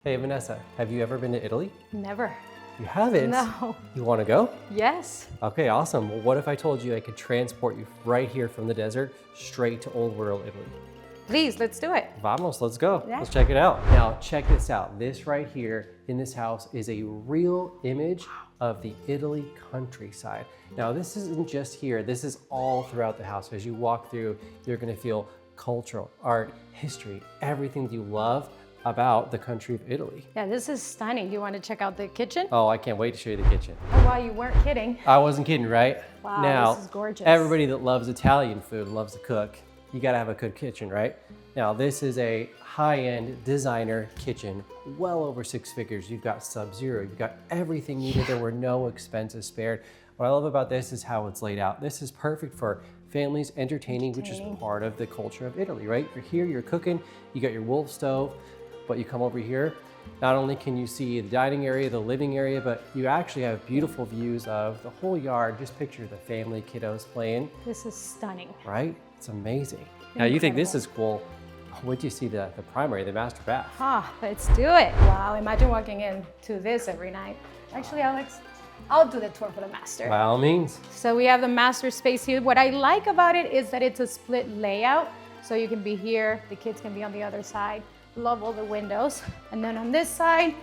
Hey Vanessa, have you ever been to Italy? Never. You haven't? No. You want to go? Yes. Okay, awesome. Well, what if I told you I could transport you right here from the desert straight to Old World Italy? Please, let's do it. Vamos, let's go. Yeah. Let's check it out. Now, check this out. This right here in this house is a real image of the Italy countryside. Now, this isn't just here. This is all throughout the house. As you walk through, you're going to feel cultural, art, history, everything that you love about the country of Italy. Yeah, this is stunning. You want to check out the kitchen? Oh, I can't wait to show you the kitchen. Oh, wow, you weren't kidding. I wasn't kidding, right? Wow, now, this is gorgeous. Everybody that loves Italian food and loves to cook, you gotta have a good kitchen, right? Now, this is a high-end designer kitchen, well over 6 figures. You've got Sub-Zero, you've got everything needed. There were no expenses spared. What I love about this is how it's laid out. This is perfect for families entertaining, which is part of the culture of Italy, right? You're here, you're cooking, you got your wolf stove, but you come over here, not only can you see the dining area, the living area, but you actually have beautiful views of the whole yard. Just picture the family, kiddos playing. This is stunning. Right? It's amazing. Now you think this is cool. Wait till you see the primary, the master bath. Ah, let's do it. Wow, imagine walking into this every night. Actually, Alex, I'll do the tour for the master. By all means. So we have the master space here. What I like about it is that it's a split layout. So you can be here, the kids can be on the other side. Love all the windows. And then on this side,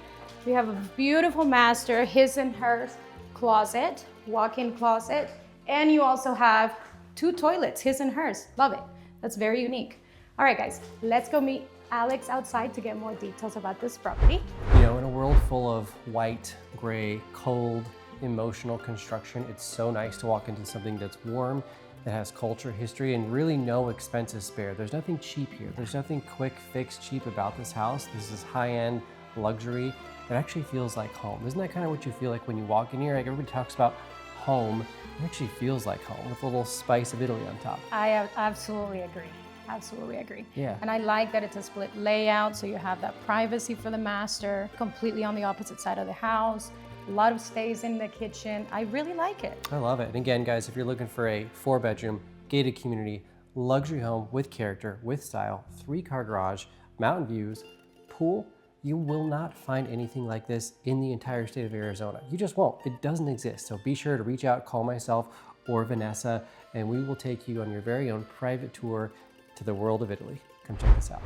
we have a beautiful master, his and hers closet, walk-in closet. And you also have 2 toilets, his and hers. Love it. That's very unique. All right, guys, let's go meet Alex outside to get more details about this property. You know, in a world full of white, gray, cold, emotional construction, it's so nice to walk into something that's warm, that has culture, history, and really no expenses spared. There's nothing cheap here. There's nothing quick, fix, cheap about this house. This is high-end luxury. It actually feels like home. Isn't that kind of what you feel like when you walk in here? Like everybody talks about home. It actually feels like home with a little spice of Italy on top. I absolutely agree. Absolutely agree. Yeah. And I like that it's a split layout, so you have that privacy for the master, completely on the opposite side of the house. A lot of space in the kitchen. I really like it. I love it. And again, guys, if you're looking for a 4-bedroom, gated community, luxury home with character, with style, 3-car garage, mountain views, pool, you will not find anything like this in the entire state of Arizona. You just won't. It doesn't exist. So be sure to reach out, call myself or Vanessa, and we will take you on your very own private tour to the world of Italy. Come check this out.